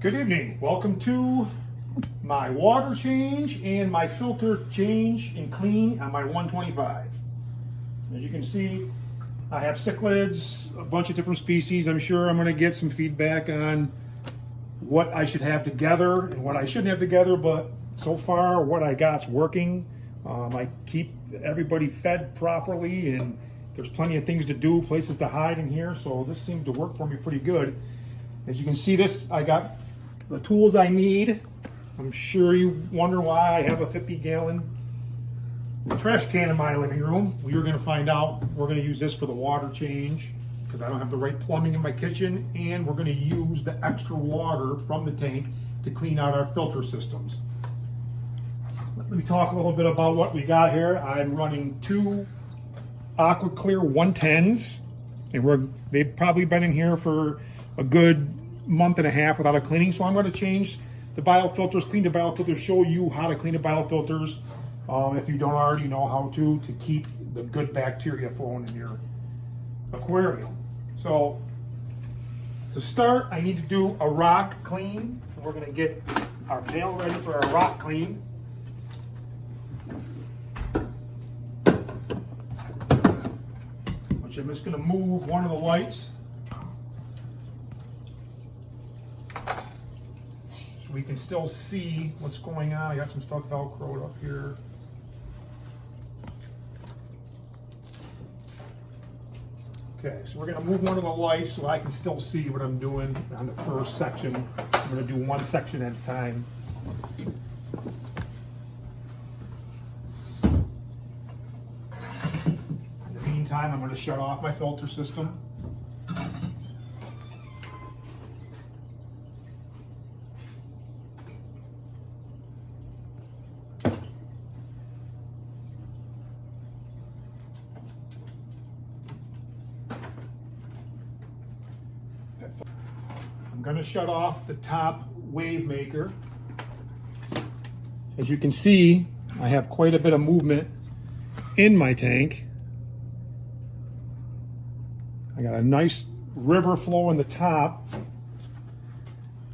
Good evening. Welcome to my water change and my filter change and clean on my 125. As you can see, I have cichlids, a bunch of different species. I'm sure I'm going to get some feedback on what I should have together and what I shouldn't have together, but so far what I got's working. I keep everybody fed properly, and there's plenty of things to do, places to hide in here, so this seemed to work for me pretty good. As you can see, I got the tools I need. I'm sure you wonder why I have a 50-gallon trash can in my living room. You're going to find out. We're going to use this for the water change because I don't have the right plumbing in my kitchen, and we're going to use the extra water from the tank to clean out our filter systems. Let me talk a little bit about what we got here. I'm running two Aquaclear 110s, and they've probably been in here for a good month and a half without a cleaning, so I'm going to change the biofilters, clean the biofilters, show you how to clean the biofilters if you don't already know how to keep the good bacteria flowing in your aquarium. So to start, I need to do a rock clean. We're going to get our pail ready for our rock clean. Which I'm just going to move one of the lights so we can still see what's going on. I got some stuff velcroed up here. Okay, so we're going to move one of the lights so I can still see what I'm doing on the first section. I'm going to do one section at a time. In the meantime, I'm going to shut off my filter system. I'm going to shut off the top wave maker. As you can see, I have quite a bit of movement in my tank. I got a nice river flow in the top,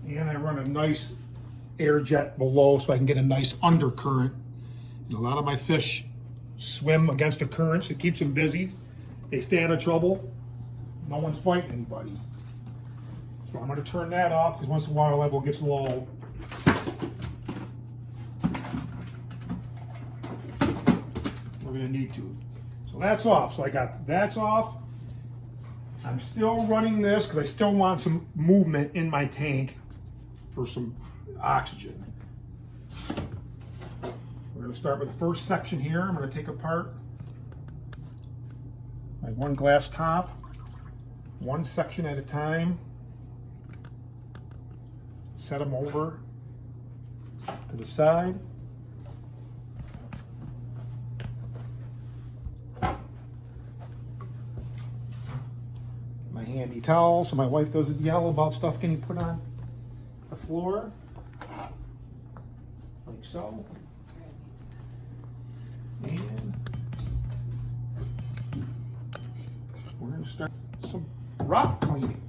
and I run a nice air jet below so I can get a nice undercurrent. And a lot of my fish swim against the currents. It keeps them busy. They stay out of trouble. No one's fighting anybody. So I'm going to turn that off because once the water level gets low, we're going to need to. So that's off. So that's off. I'm still running this because I still want some movement in my tank for some oxygen. We're going to start with the first section here. I'm going to take apart my one glass top, one section at a time. Set them over to the side. My handy towel so my wife doesn't yell about stuff getting put on the floor. Like so. And we're going to start some rock cleaning.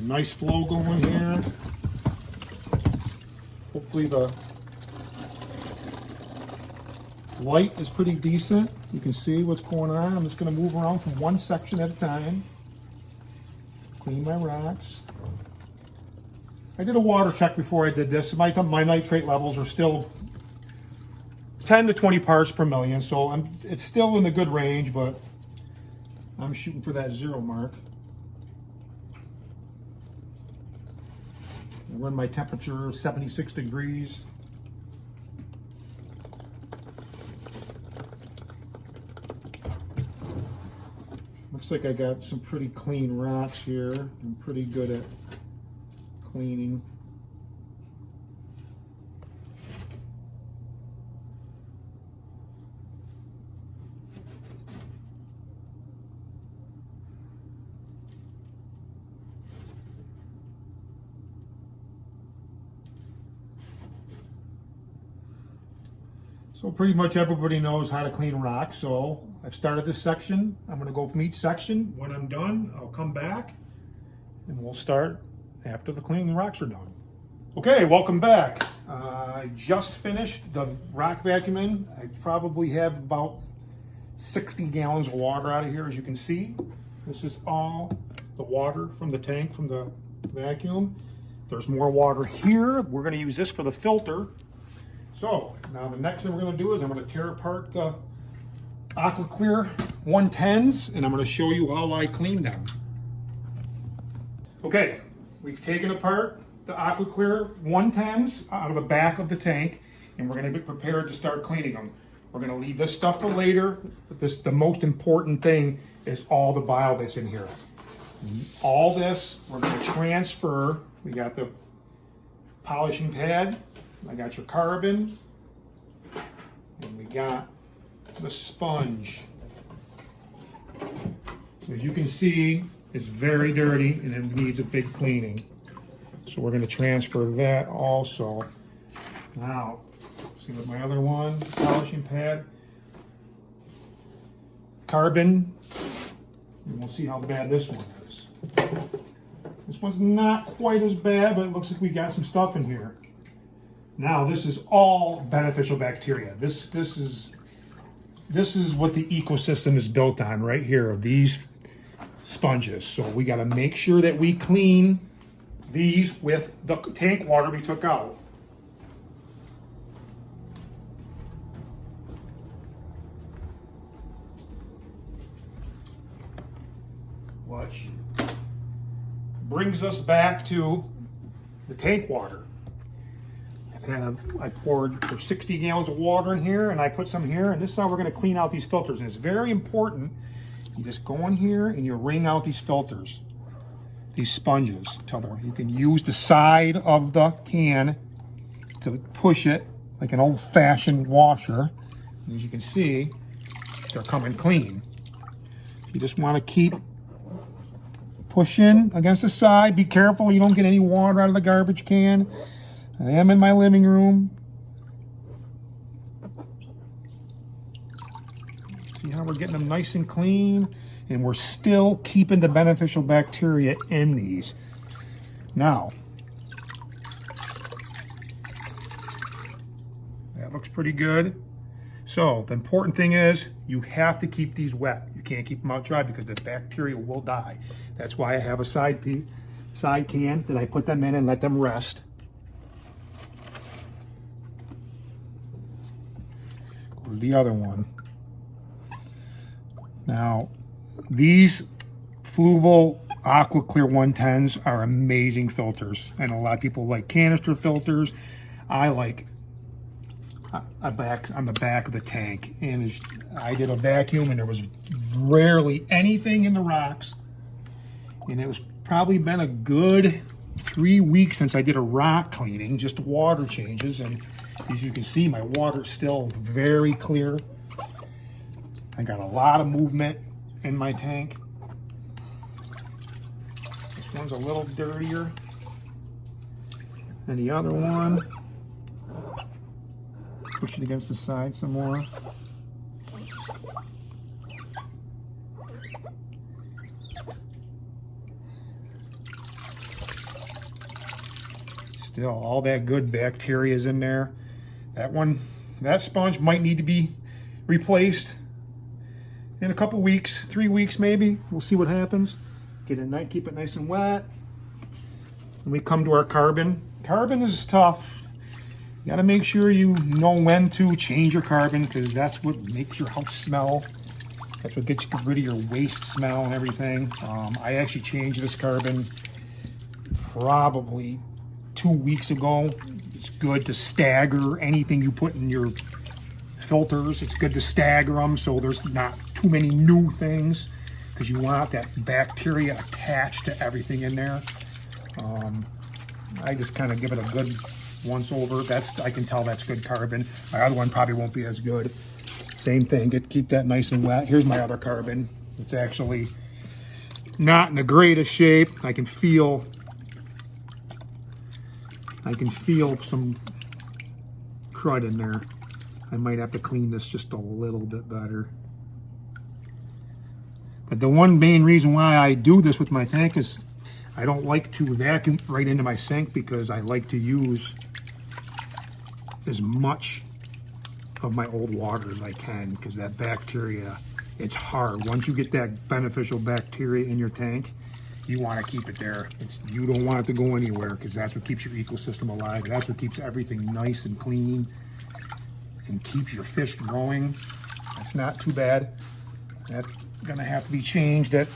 Nice flow going here. Hopefully the light is pretty decent. You can see what's going on. I'm just going to move around from one section at a time. Clean my rocks. I did a water check before I did this. My nitrate levels are still 10 to 20 parts per million, so it's still in the good range, but I'm shooting for that 0 mark. I run my temperature 76 degrees. Looks like I got some pretty clean rocks here. I'm pretty good at cleaning. So pretty much everybody knows how to clean rocks, so I've started this section. I'm going to go from each section. When I'm done, I'll come back and we'll start after the cleaning rocks are done. Okay, welcome back. I just finished the rock vacuuming. I probably have about 60 gallons of water out of here, as you can see. This is all the water from the tank, from the vacuum. There's more water here. We're going to use this for the filter. So now the next thing we're going to do is I'm going to tear apart the Aquaclear 110s and I'm going to show you how I clean them. Okay, we've taken apart the Aquaclear 110s out of the back of the tank and we're going to be prepared to start cleaning them. We're going to leave this stuff for later, but the most important thing is all the bile that's in here. All this we're going to transfer. We got the polishing pad, I got your carbon, and we got the sponge. So as you can see, it's very dirty and it needs a big cleaning. So we're going to transfer that also. Now, see with my other one, polishing pad, carbon, and we'll see how bad this one is. This one's not quite as bad, but it looks like we got some stuff in here. Now this is all beneficial bacteria. This is what the ecosystem is built on right here, these sponges. So we got to make sure that we clean these with the tank water we took out. Which brings us back to the tank water. I poured 60 gallons of water in here and I put some here, and this is how we're going to clean out these filters. And it's very important. You just go in here and you wring out these filters, these sponges. You can use the side of the can to push it like an old-fashioned washer. And as you can see, they're coming clean. You just want to keep pushing against the side. Be careful you don't get any water out of the garbage can. I am in my living room. See how we're getting them nice and clean? And we're still keeping the beneficial bacteria in these. Now, that looks pretty good. So the important thing is you have to keep these wet. You can't keep them out dry because the bacteria will die. That's why I have a side can that I put them in and let them rest. Go to the other one. Now, these Fluval Aquaclear 110s are amazing filters. I know a lot of people like canister filters. I like on the back of the tank. And I did a vacuum and there was rarely anything in the rocks. And it was probably been a good 3 weeks since I did a rock cleaning, just water changes. And as you can see, my water's still very clear. I got a lot of movement in my tank. This one's a little dirtier than the other one. Push it against the side some more. Still, all that good bacteria is in there. That sponge might need to be replaced in a couple weeks, 3 weeks maybe. We'll see what happens. Keep it nice and wet. When we come to our carbon, carbon is tough. You gotta make sure you know when to change your carbon because that's what makes your house smell. That's what gets rid of your waste smell and everything. I actually changed this carbon probably 2 weeks ago. It's good to stagger anything you put in your filters. It's good to stagger them so there's not too many new things because you want that bacteria attached to everything in there. I just kind of give it a good once over. I can tell that's good carbon. My other one probably won't be as good. Same thing, keep that nice and wet. Here's my other carbon. It's actually not in the greatest shape. I can feel some crud in there. I might have to clean this just a little bit better. But the one main reason why I do this with my tank is I don't like to vacuum right into my sink, because I like to use as much of my old water as I can, because that bacteria, it's hard. Once you get that beneficial bacteria in your tank, you want to keep it there. You don't want it to go anywhere, because that's what keeps your ecosystem alive. That's what keeps everything nice and clean and keeps your fish growing. That's not too bad. That's gonna have to be changed at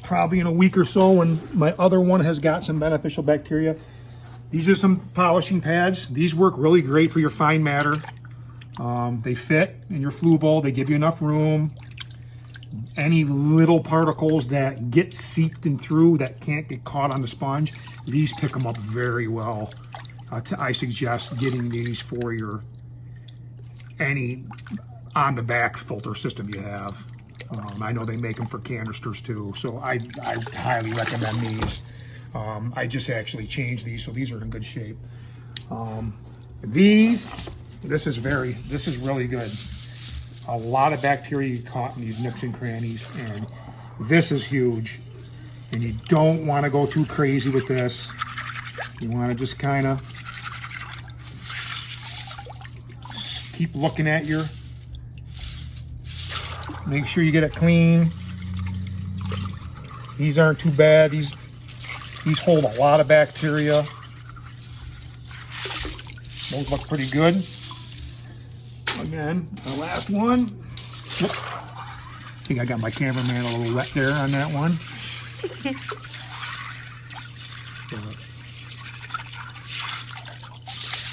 probably in a week or so, when my other one has got some beneficial bacteria. These are some polishing pads. These work really great for your fine matter. They fit in your flue bowl. They give you enough room. Any little particles that get seeped in through that can't get caught on the sponge, these pick them up very well. I suggest getting these for your any on the back filter system you have. I know they make them for canisters too, so I highly recommend these. I just actually changed these, so these are in good shape. This is really good. A lot of bacteria caught in these nooks and crannies, and this is huge. And you don't want to go too crazy with this. You want to just kind of keep looking at your, make sure you get it clean. These aren't too bad. These hold a lot of bacteria. Those look pretty good. Again, the last one. I think I got my cameraman a little wet there on that one.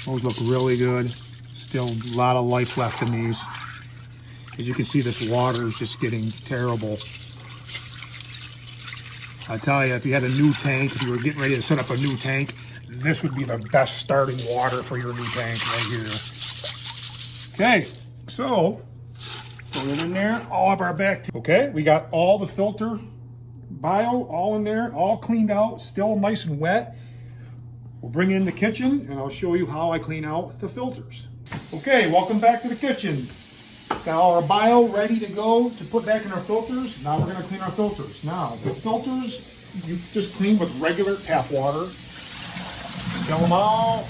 Those look really good. Still a lot of life left in these. As you can see, this water is just getting terrible. I tell you, if you had a new tank, if you were getting ready to set up a new tank, this would be the best starting water for your new tank right here. Okay, so put it in there, all of our bacteria. Okay, we got all the filter bio all in there, all cleaned out, still nice and wet. We'll bring it in the kitchen and I'll show you how I clean out the filters. Okay, welcome back to the kitchen. Got all our bio ready to go to put back in our filters. Now we're going to clean our filters. Now, the filters, you just clean with regular tap water. Fill them out.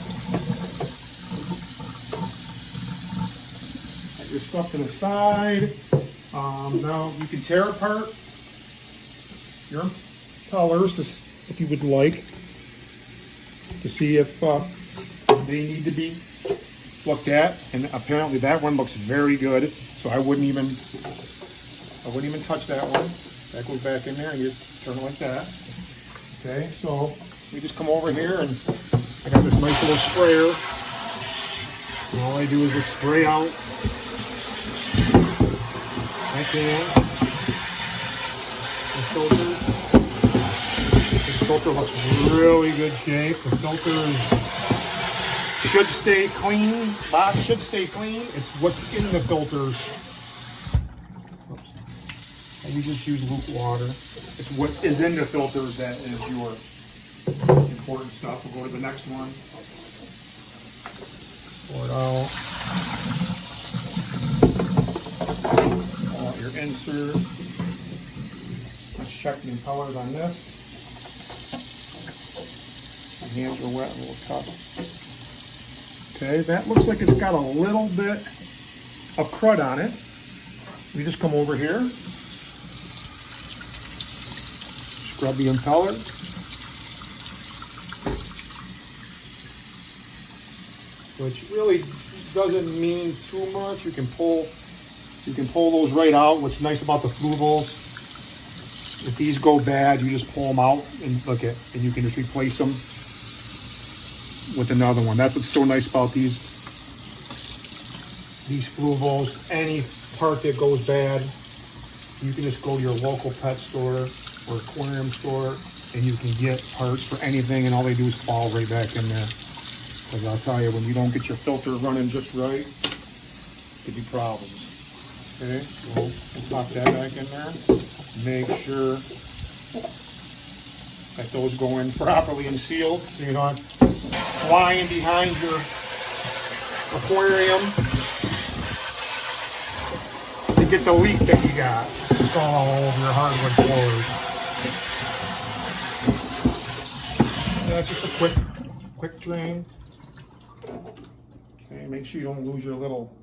Put your stuff to the side. Now you can tear apart your colors if you would like, to see if they need to be looked at. And apparently that one looks very good, so I wouldn't even touch that one. That goes back in there and you just turn it like that. Okay, so we just come over here and I got this nice little sprayer. And all I do is just spray out my can. The filter. This filter looks really good shape. The filter should stay clean. Box should stay clean. It's what's in the filters. Oops. And you just use luke water. It's what is in the filters that is your important stuff. We'll go to the next one. Pour it out. Pull out your insert. Let's check the impellers on this. My hands are wet, a little tough. Okay, that looks like it's got a little bit of crud on it. We just come over here, scrub the impeller. Which really doesn't mean too much. You can pull those right out. What's nice about the flue bowls, if these go bad, you just pull them out and and you can just replace them with another one. That's what's so nice about these flue bowls. Any part that goes bad, you can just go to your local pet store or aquarium store and you can get parts for anything, and all they do is fall right back in there. Because I'll tell you, when you don't get your filter running just right, it could be problems. Okay, so we'll pop that back in there. Make sure that those go in properly and sealed, so you're not flying behind your aquarium to get the leak that you got. don't fall all over your hardwood floors. That's just a quick drain. Okay, make sure you don't lose your little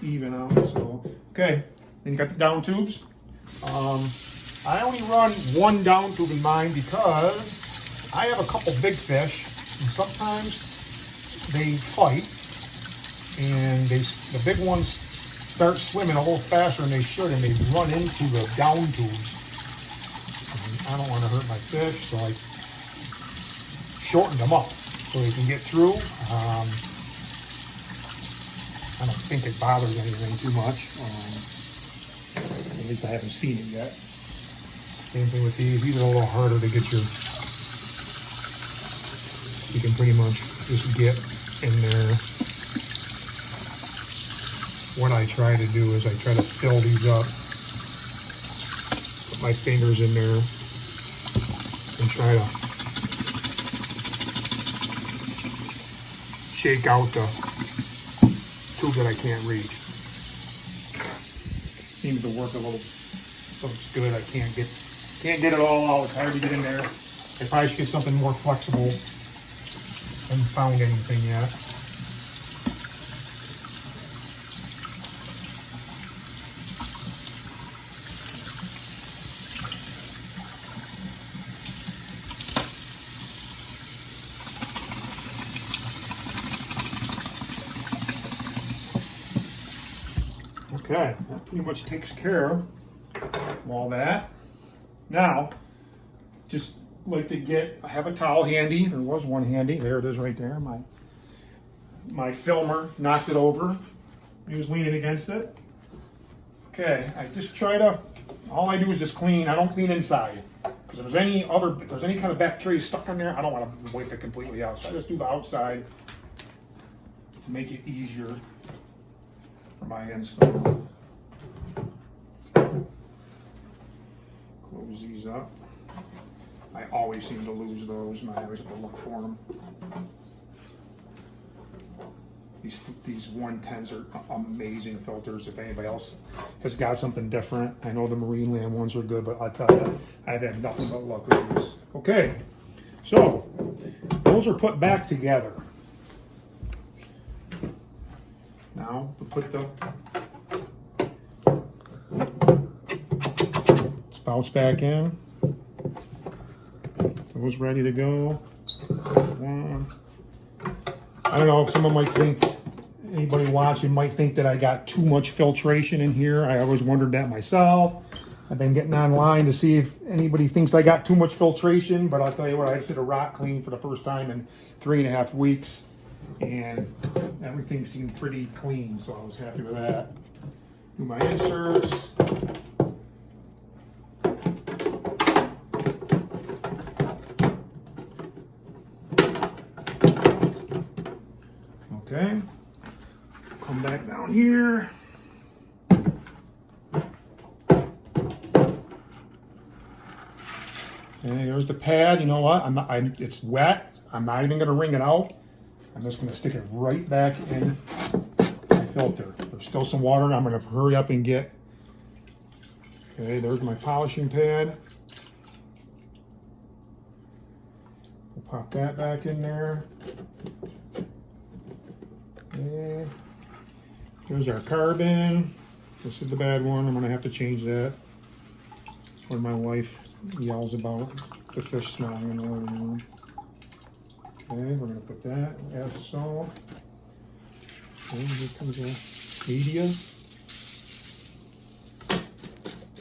even out. So, okay, then you got the down tubes. I only run one down tube in mine because I have a couple big fish, and sometimes they fight, and the big ones start swimming a little faster than they should, and they run into the down tubes. And I don't want to hurt my fish, so I shortened them up so they can get through. I don't think it bothers anything too much. At least I haven't seen it yet. Same thing with these. These are a little harder to get you can pretty much just get in there. What I try to do is I try to fill these up, put my fingers in there, and try to shake out the tube that I can't reach. Seems to work a little. Looks good. I can't get it all out. It's hard to get in there. I probably should get something more flexible. Haven't found anything yet. Okay, that pretty much takes care of all that. Now, just like to I have a towel handy. There was one handy. There it is right there. My filmer knocked it over. He was leaning against it. Okay, I just all I do is just clean. I don't clean inside. Because if there's any kind of bacteria stuck on there, I don't want to wipe it completely out. So I just do the outside to make it easier for my install. Close these up. I always seem to lose those, and I always have to look for them. These 110s are amazing filters. If anybody else has got something different, I know the Marine Land ones are good, but I'll tell you, I've had nothing but luck with these. Okay, so those are put back together. Now we put the spouts back in. Those ready to go. One. I don't know, someone might think, anybody watching might think that I got too much filtration in here. I always wondered that myself. I've been getting online to see if anybody thinks I got too much filtration, but I'll tell you what, I just did a rock clean for the first time in 3.5 weeks, and everything seemed pretty clean, so I was happy with that. Do my inserts. Okay, come back down here. And there's the pad. You know what? It's wet. I'm not even going to wring it out. I'm just going to stick it right back in my filter. There's still some water, and I'm going to hurry up and get. Okay, there's my polishing pad. We'll pop that back in there. Okay. There's our carbon. This is the bad one. I'm going to have to change that. That's what my wife yells about the fish smelling in the living room. Okay, we're going to put that. Add the salt. Okay, here comes the media.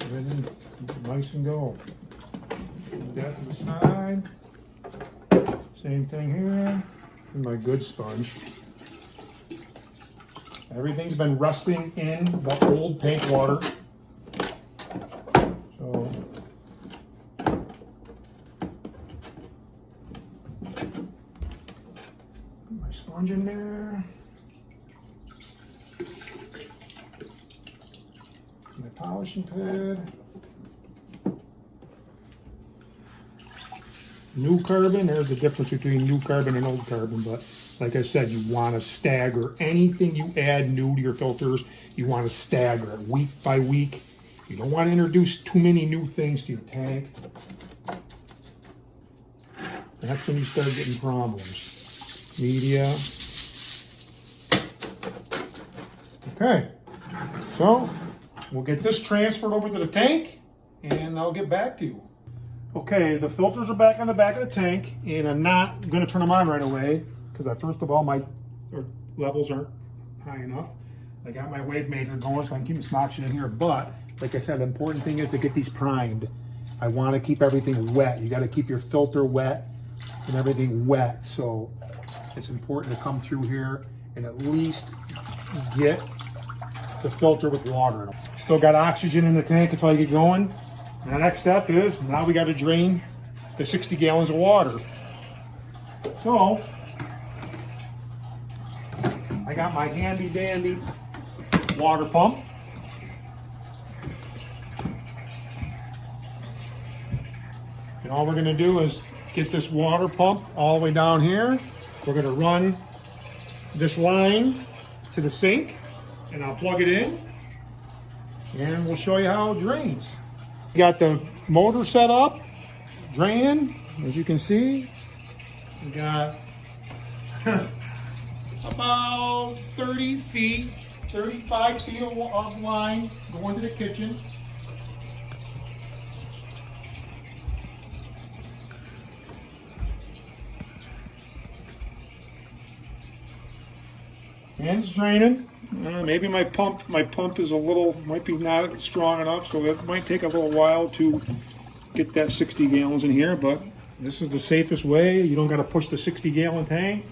Everything nice and go. Put that to the side. Same thing here. And my good sponge. Everything's been resting in the old tank water. So put my sponge in there. My polishing pad. New carbon, there's the difference between new carbon and old carbon, but like I said, you want to stagger anything you add new to your filters. You want to stagger it week by week. You don't want to introduce too many new things to your tank. That's when you start getting problems. Media. Okay, so we'll get this transferred over to the tank and I'll get back to you. Okay, the filters are back on the back of the tank, and I'm not going to turn them on right away because first of all, my levels aren't high enough. I got my wave maker going so I can keep them some oxygen in here, but like I said, the important thing is to get these primed. I want to keep everything wet. You got to keep your filter wet and everything wet, so it's important to come through here and at least get the filter with water in it. Still got oxygen in the tank until I get going. And the next step is, now we got to drain the 60 gallons of water. So, I got my handy dandy water pump. And all we're going to do is get this water pump all the way down here. We're going to run this line to the sink, and I'll plug it in, and we'll show you how it drains. We got the motor set up, draining, as you can see. We got about 30 feet, 35 feet of line going to the kitchen. And it's draining. Maybe my pump is might be not strong enough, so it might take a little while to get that 60 gallons in here, but this is the safest way. You don't got to push the 60-gallon tank,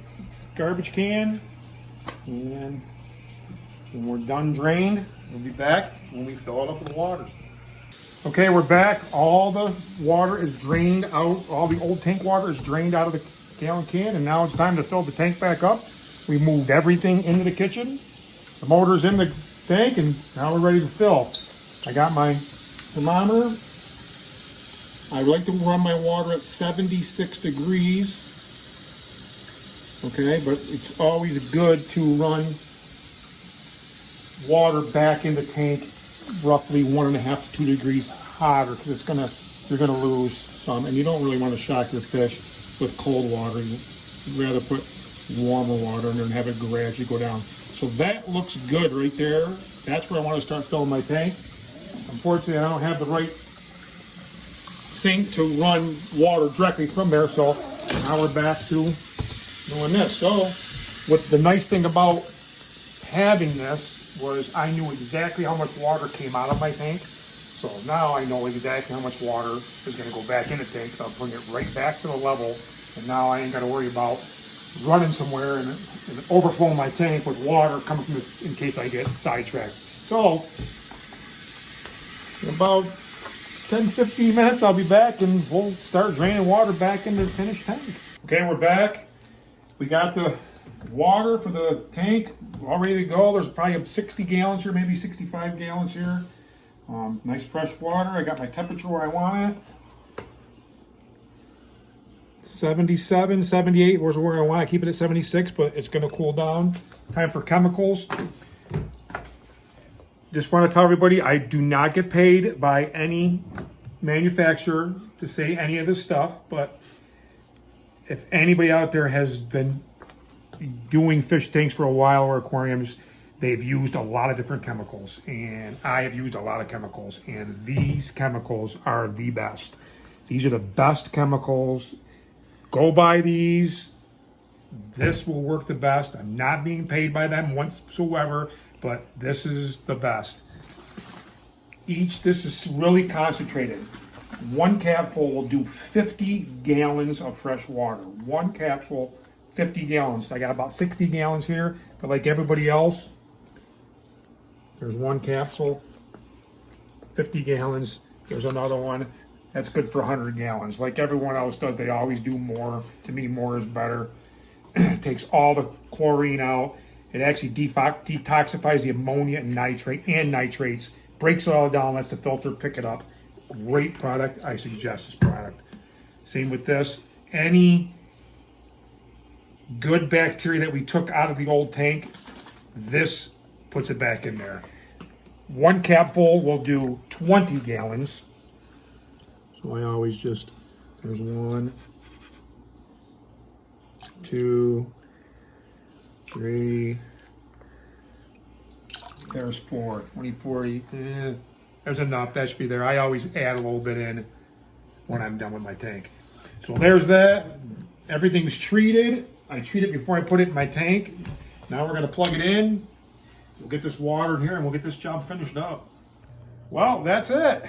garbage can, and when we're done drained, we'll be back when we fill it up with water. Okay, we're back. All the water is drained out. All the old tank water is drained out of the gallon can, and now it's time to fill the tank back up. We moved everything into the kitchen. The motor's in the tank, and now we're ready to fill. I got my thermometer. I like to run my water at 76 degrees. Okay, but it's always good to run water back in the tank roughly 1.5 to 2 degrees hotter, because you're gonna lose some, and you don't really want to shock your fish with cold water. You'd rather put warmer water in there and have it gradually go down. So that looks good right there. That's where I want to start filling my tank. Unfortunately, I don't have the right sink to run water directly from there, so now we're back to doing this. So what the nice thing about having this was I knew exactly how much water came out of my tank. So now I know exactly how much water is going to go back in the tank. So I'll bring it right back to the level, and now I ain't got to worry about running somewhere and overflowing my tank with water coming from this in case I get sidetracked. So in about 10-15 minutes I'll be back and we'll start draining water back into the finished tank. Okay, we're back. We got the water for the tank all ready to go. There's probably 60 gallons here, maybe 65 gallons here. Nice fresh water. I got my temperature where I want it. 77, 78 was where I want to keep it at 76, but it's going to cool down. Time for chemicals. Just want to tell everybody I do not get paid by any manufacturer to say any of this stuff, but if anybody out there has been doing fish tanks for a while or aquariums, they've used a lot of different chemicals, and I have used a lot of chemicals, and these chemicals are the best. These are the best chemicals. Go buy these. This will work the best. I'm not being paid by them whatsoever, but this is the best. This is really concentrated. One capsule will do 50 gallons of fresh water. One capsule, 50 gallons. I got about 60 gallons here, but like everybody else, there's one capsule, 50 gallons. There's another one. That's good for 100 gallons. Like everyone else does, they always do more. To me, more is better. It takes all the chlorine out. It actually detoxifies the ammonia and nitrates, breaks it all down, lets the filter pick it up. Great product. I suggest this product. Same with this. Any good bacteria that we took out of the old tank, this puts it back in there. one capful will do 20 gallons. So I always just, there's 1, 2, 3, there's 4, 20, 40, there's enough, that should be there. I always add a little bit in when I'm done with my tank. So there's that. Everything's treated. I treat it before I put it in my tank. Now we're gonna plug it in. We'll get this water in here and we'll get this job finished up. Well, that's it.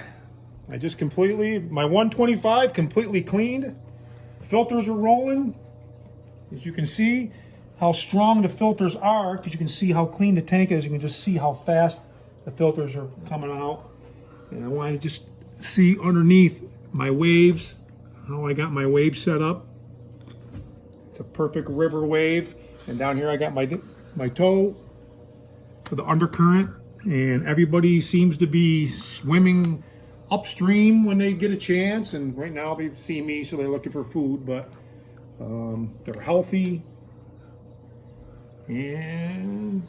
I just completely, my 125 completely cleaned. Filters are rolling. As you can see how strong the filters are, because you can see how clean the tank is. You can just see how fast the filters are coming out. And I want to just see underneath my waves, how I got my wave set up. It's a perfect river wave. And down here I got my toe for the undercurrent. And everybody seems to be swimming upstream when they get a chance. And right now they see me, so they're looking for food. But they're healthy. And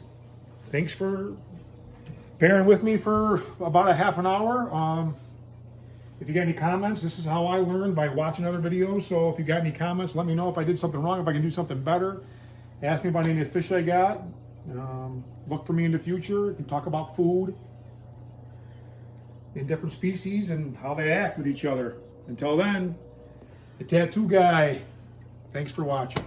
thanks for bearing with me for about a half an hour. If you got any comments, this is how I learned, by watching other videos. So if you got any comments, let me know if I did something wrong, if I can do something better. Ask me about any of the fish I got. Look for me in the future. We can talk about food in different species and how they act with each other. Until then, the Tattoo Guy. Thanks for watching.